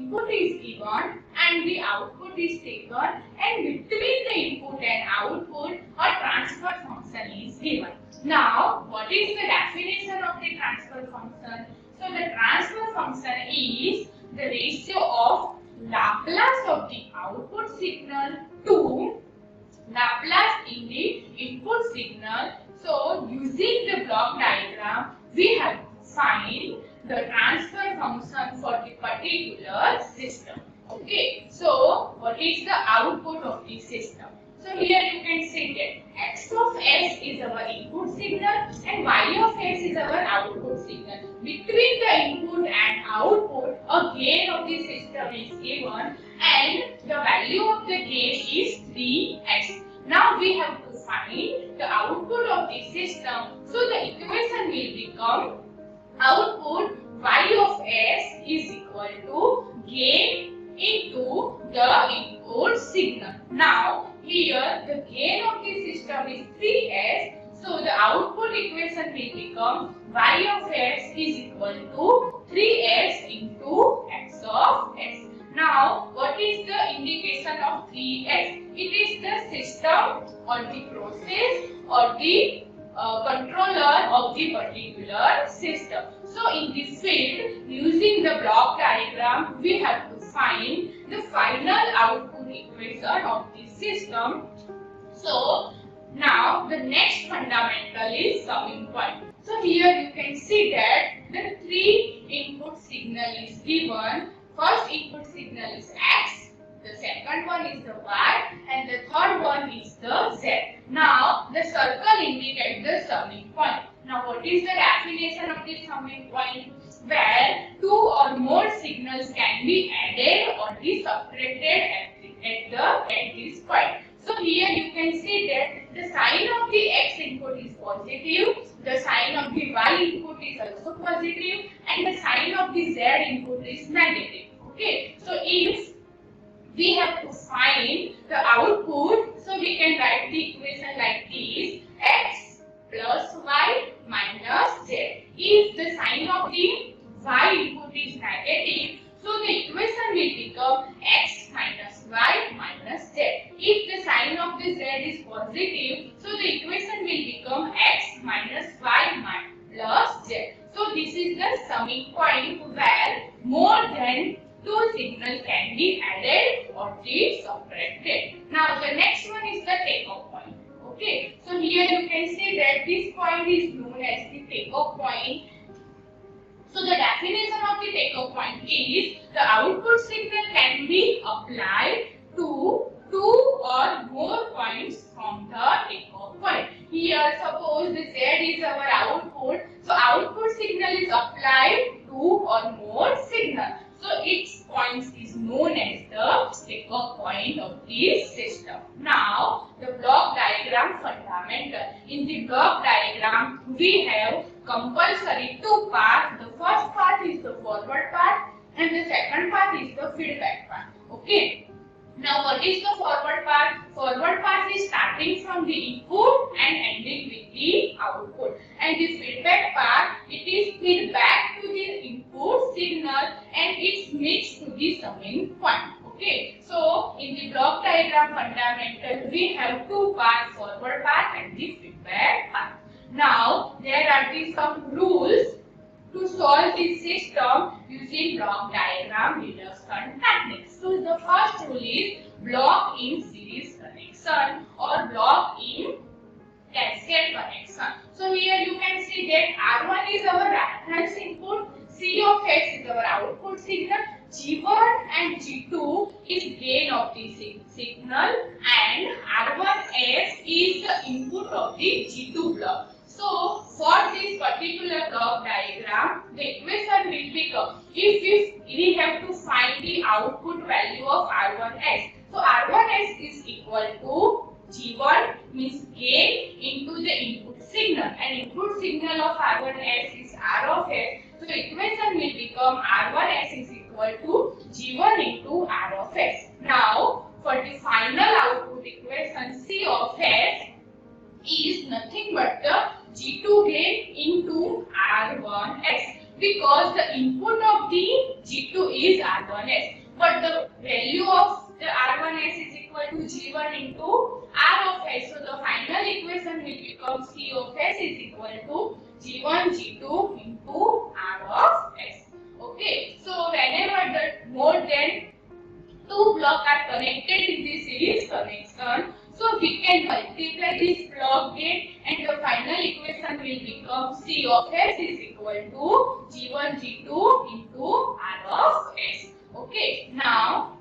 input is given and the output is taken, and between the input and output a transfer function is given. Now, what is the definition of the transfer function? So, the transfer function is the ratio of Laplace of the output signal to Laplace in the input signal. So, using the block diagram, we have to find the transfer function for the particular system. Okay, so what is the output of the system? So here you can see that x of s is our input signal and y of s is our output signal. Between the input and output, a gain of the system is given and the value of the gain is 3x. Now we have to find the output of the system. So the equation will become output y of s is equal to gain into the input signal. Now here the gain of the system is 3s, so the output equation will become y of s is equal to 3s into x of s. Now what is the indication of 3s? It is the system or the process or the controller of the particular system. So in this field, using the block diagram, we have to find the final output equation of the system. So now the next fundamental is summing point. So here you can see that the three input signal is given. First input signal is x, the second one is the y, and the third one is the z. Now the circle indicates the summing point. Now what is the definition of the summing point? Where two or more signals can be added or be subtracted at this point. So here you can see that the sign of the x input is positive, the sign of the y input is also positive, and the sign of the z input is negative. Okay, so if we have to find the output, so we can write the equation like this: x plus y minus z. If the sign of the y input is negative, so the equation will become x minus y minus z. If the sign of the z is positive, so the equation will become x minus y plus z. So this is the summing point where more than two signals can be added or be subtracted. Now the next one is the takeoff point. Okay, so here you can see that this point is known as the takeoff point. So the definition of the takeoff point is the output signal can be applied to two or more points from the takeoff point. Here suppose the z is our output, so output signal is applied to or more signal. So its points is known as the takeoff point of this system. Now the block diagram fundamental. In the block diagram we have compulsory two parts. The first part is the forward part and the second part is the feedback part. Okay. Now what is the forward part? Forward part is starting from the input and ending with the output. And the feedback part, it is feedback to the input signal and it's mixed to the summing point. Okay. So in the block diagram fundamental, we have two parts, forward part and the feedback part. Now there are some rules to solve this system using block diagram reduction technique. So the first rule is block in series connection or block in cascade connection. So here you can see that R1 is our reference input, C of S is our output signal, G1 and G2 is gain of the signal, and R1S is the input of the G2 block. So for this particular block diagram, the equation will become, if we have to find the output value of R1S. So R1S is equal to G1 means gain into the input signal, and input signal of R1S is R of S. So the equation will become R1S is equal to G1 into R of S. Now for the final output equation, C of S is nothing but the G2 gain into R1S. because the input of the G2 is R1s, but the value of the R1s is equal to G1 into R of s. So the final equation will become C of s is equal to G1 G2 into R of s. Okay, so whenever the more than two blocks are connected in this series connection, so we can multiply this block gate and the final equation will become C of s is equal to G1 G2 into R of s. Okay, now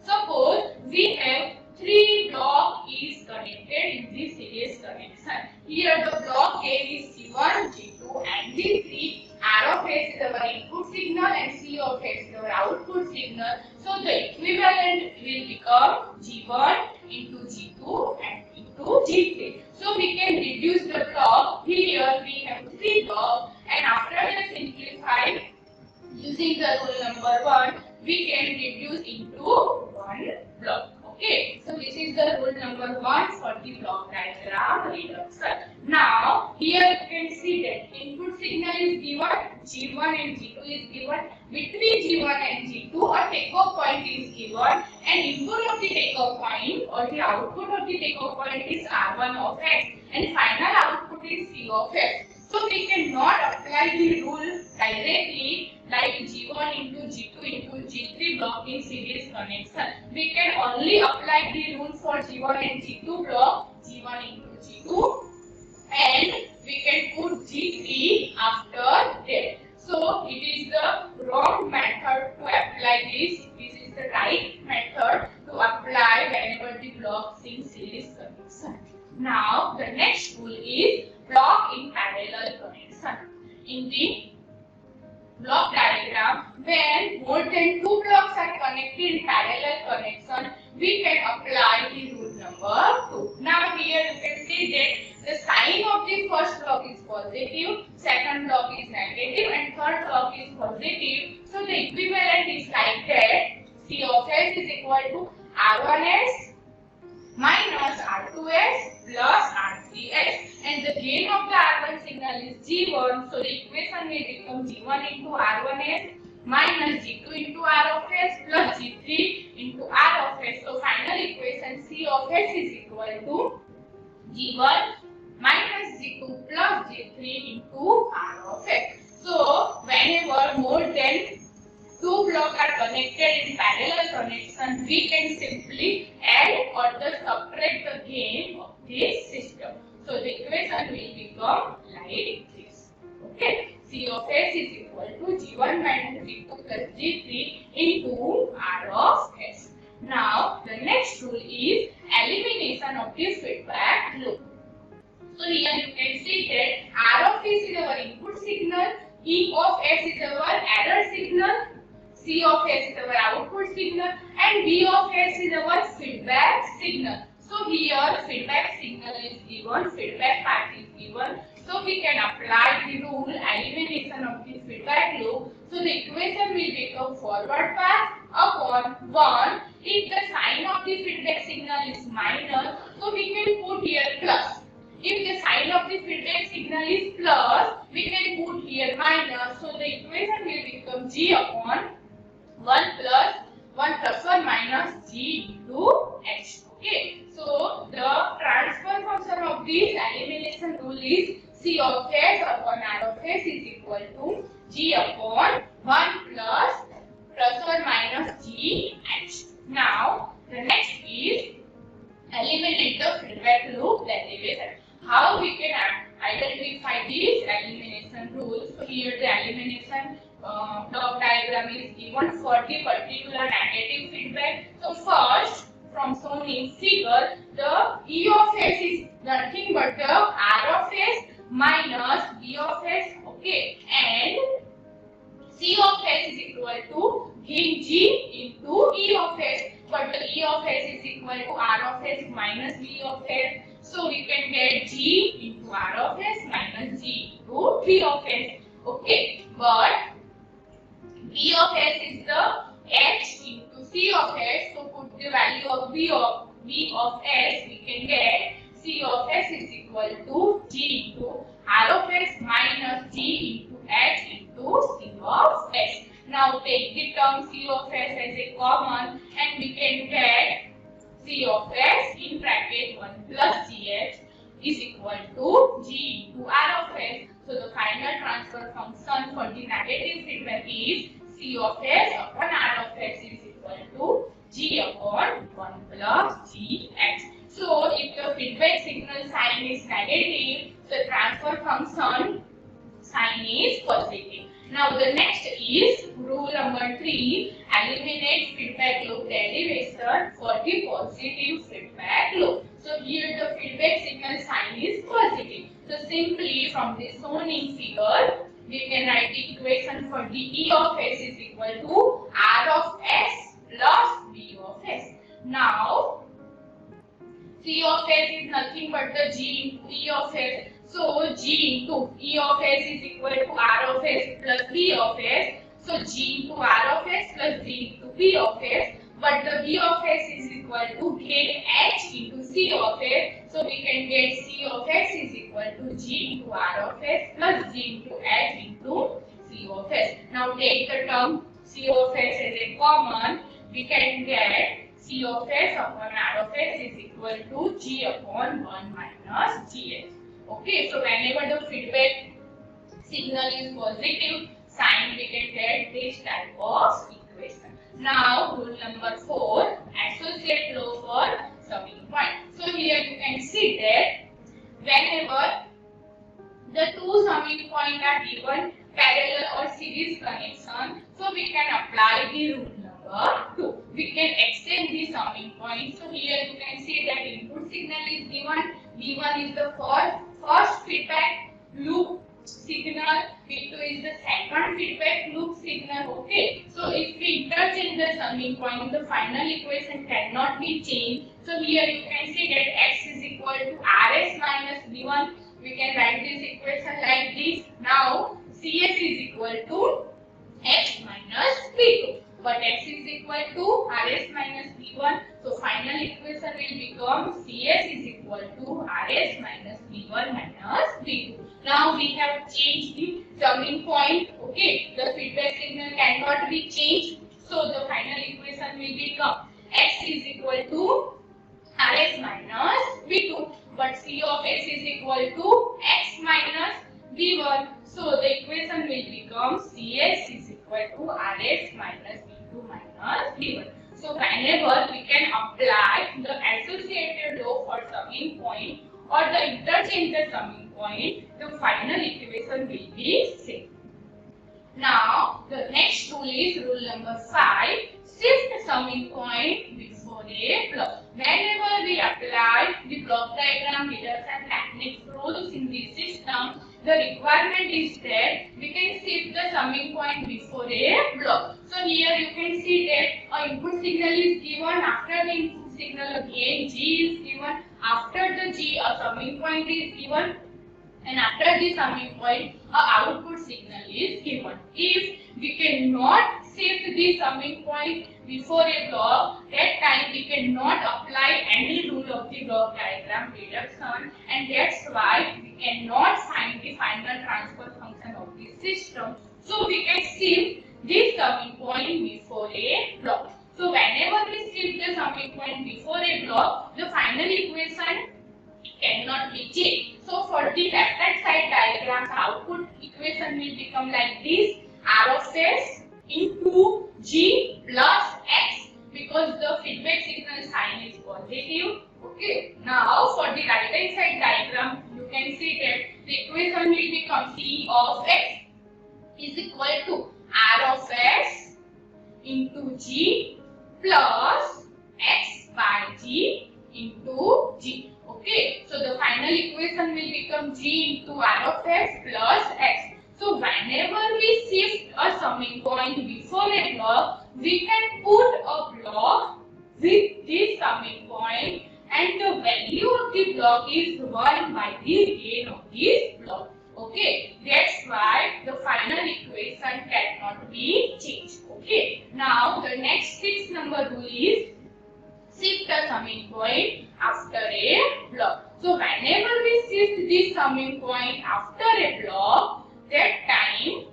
suppose we have three block is connected in this series connection. Here the block gate is G1, G2 and G3. R of s is our input signal and C of s is our output signal. So the equivalent will become G1 into G2 and into G3. So we can reduce the block. Here we have three blocks and after the simplify using the rule number 1, we can reduce into one block. Okay, so this is the rule number 1 for the block diagram reduction. Now here you can see that input signal is given, G1 and G2 is given. Between G1 and G2 a takeoff point is given and input of the takeoff point or the output of the takeoff point is R1 of x and final output is C of x. So we cannot apply the rule directly like G1 into G2 into G3 block in series connection. We can only apply the rule for G1 and G2 block, G1 into G2, and we can put G3 after that. So it is the wrong method to apply this. This is the right method to apply whenever the blocks in series connection. Now the next rule is block in parallel connection. In the block diagram, when more than two blocks are connected in parallel connection, we can apply the rule number 2. Now here you can see that the sign of the first block is positive, second block is negative and third block is positive. So the equivalent is like that. C of s is equal to R1s minus R2s plus R3s and the gain of the R1 signal is G1, so the equation will become G1 into R1s minus G2 into R of s plus G3 into R of s. So final equation C of s is equal to G1 minus G2 plus G3 into R of s. So whenever more than two blocks are connected in parallel connection, we can simply add or subtract the gain of this system. So the equation will become like this. Okay, C of s is equal to G1 minus G2 plus G3 into R of s. Now the next rule is elimination of the feedback loop. So here you can see that R of s is our input signal, E of s is our error signal, C of s is our output signal and B of s is our feedback signal. So here feedback signal is given, feedback part is given. So we can apply the rule elimination of the feedback loop. So the equation will become forward path upon 1. If the sign of the feedback signal is minus, so we can put here plus. If the sign of the feedback signal is plus, we can put here minus. So the equation will become G upon 1 plus or minus G into H. Okay. So the transfer function of this elimination rule is C of s upon R of s is equal to G upon 1 plus or minus G H. Now the next is eliminate the feedback loop derivation. How we can identify these elimination rules? So here the elimination block diagram is given for the particular negative feedback. So first, from shown in figure, the E of s is nothing but the R of s minus B of s. Okay, and C of s is equal to gain G into E of s. But the E of s is equal to R of s minus B of s. So we can get G into R of s minus G into B of s. Okay, but B of s is the H into C of s. So put the value of B of s, we can get C of s is equal to G into R of s minus G into H into C Now take the term C of S as a common and we can get C of S in bracket 1 plus Gh is equal to G into R of S. So the final transfer function for the negative feedback is C of S upon R of S is equal to G upon 1 plus Gh. So if the feedback signal sign is negative, the transfer function sign is positive. Now the next is rule number 3, eliminate feedback loop derivation for the positive feedback loop. So here the feedback signal sign is positive. So simply from this shown in figure, we can write the equation for the E of S is equal to R of S plus B of S. Now C of S is nothing but the G into E of S. So G into E of S is equal to R of S plus B of S. So G into R of S plus G into B of S. But the B of S is equal to get H into C of S. So we can get C of S is equal to G into R of S plus G into H into C of S. Now take the term C of S as a common. We can get C of S upon R of S is equal to G upon 1 minus Gh. Okay, so whenever the feedback signal is positive sign, we can get this type of equation. Now, rule number 4, associate law for summing point. So here you can see that whenever the two summing points are given parallel or series connection, so we can apply the rule number 2. We can extend the summing point. So here you can see that input signal is given. V1 is the first feedback loop signal, V2 is the second feedback loop signal. Okay, so if we interchange the summing point, the final equation cannot be changed. So here you can see that X is equal to Rs minus V1. We can write this equation like this. Now Cs is equal to X minus V2. But X is equal to Rs minus V1. So final equation will become Cs is equal to Rs minus V1 minus V2. Now we have changed the summing point. Okay, the feedback signal cannot be changed. So the final equation will become X is equal to Rs minus V2. But C of S is equal to X minus V1. So the equation will become Cs is equal to Rs minus V2 minus V1. So whenever we can apply the associated law for summing point or the interchange the summing point, the final equation will be same. Now the next rule is rule number 5. Shift summing point before a block. Whenever we apply the block diagram reduction techniques rules in this system, the requirement is that we can shift the summing point before a block. So here you can see that an input signal is given. After the input signal again G is given. After the G a summing point is given. And after the summing point a output signal is given. If we cannot shift the summing point before a block, that time we cannot apply any rule of the block diagram reduction, and that's why we cannot find the final transfer function of the system. So we can shift this summing point before a block. So whenever we shift the summing point before a block, the final equation cannot be changed. So for the left hand side diagram, the output equation will become like this: R of S into G plus X, because the feedback signal sign is positive. Okay. Now for the right hand side diagram, you can see that the equation will become C of X is equal to R of S into G plus X by G into G. Okay, so the final equation will become G into R of S plus X. So whenever we shift a summing point before a block, we can put a block with this summing point, and the value of the block is 1 by the gain of this block. Okay, that's why the final equation cannot be changed. Okay, now the next 6 number rule is shift the summing point after a block. So whenever we shift this summing point after a block, that time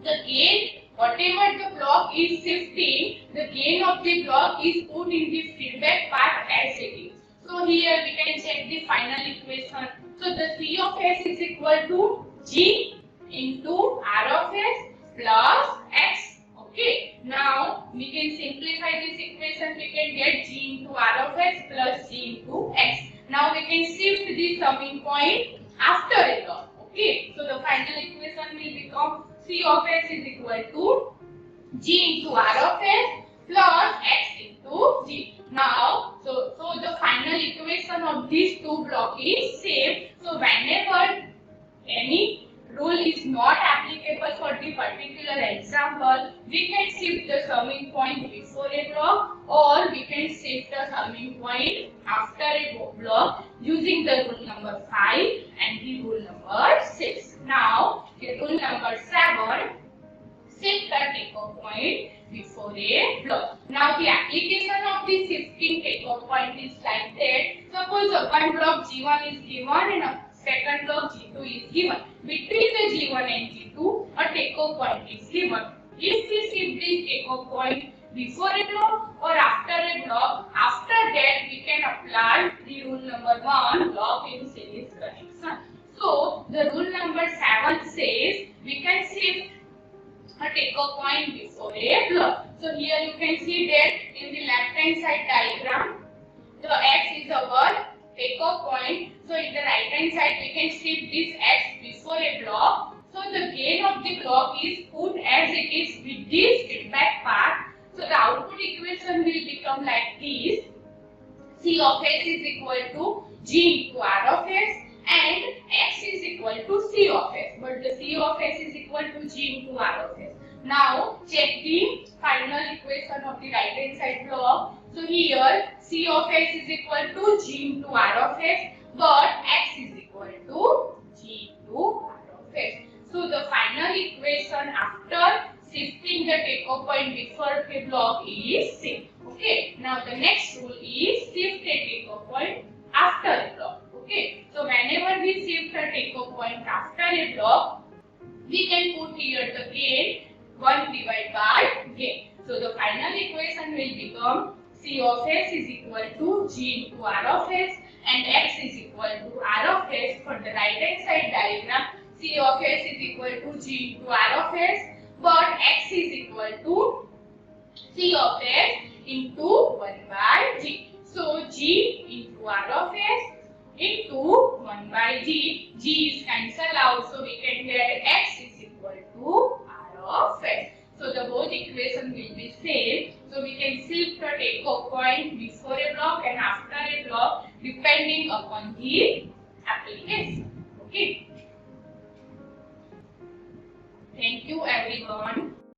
the gain whatever the block is shifting, the gain of the block is put in the feedback path as it is. So here we can check the final equation. So the C of S is equal to G into R of S plus X. Okay. Now we can simplify this equation. We can get G into R of S plus G into X. Now we can shift the summing point after a block. Okay. So the final equation will become C of S is equal to G into R of S plus X into G. Now, so the final equation of these two blocks is same. So whenever any rule is not applicable for the particular example, we can shift the summing point before a block, or we can shift the summing point after a block using the rule number 5 and the rule number 6. Now, the rule number 7, shift the takeoff point before a block. Now the application of the shifting takeoff point is like that. Suppose one block G1 is given and a second block G2 is given. Between the G1 and G2, a takeoff point is given. If we shift this takeoff point before a block or after a block, after that we can apply the rule number 1, block in series connection. So the rule number 7 says we can shift a takeoff point before a block. So here you can see that in the left hand side diagram, the X is our takeoff point. So in the right hand side we can shift this X before a block. So the gain of the block is put as it is with this feedback path. So the output equation will become like this. C of S is equal to G into R of S and X is equal to C of S, but the C of S is equal to G into R of S. Now check the final equation of the right hand side block. So here C of S is equal to G into R of S, but X is equal to G into R of S. So the final equation after shifting the takeoff point before a block is same. Okay. Now the next rule is shift a takeoff point after a block. Okay. So whenever we shift a takeoff point after a block, we can put here the gain 1 divided by gain. So the final equation will become C of S is equal to G into R of S and X is equal to R of S. For the right hand side diagram, C of S is equal to G into R of S, but X is equal to C of S into 1 by G. So G into R of S into 1 by G. G is cancelled out, so we can get X is equal to R of S. So the both equation will be same. So we can shift the takeoff point before a block and after a block depending upon the application. Okay. Thank you everyone.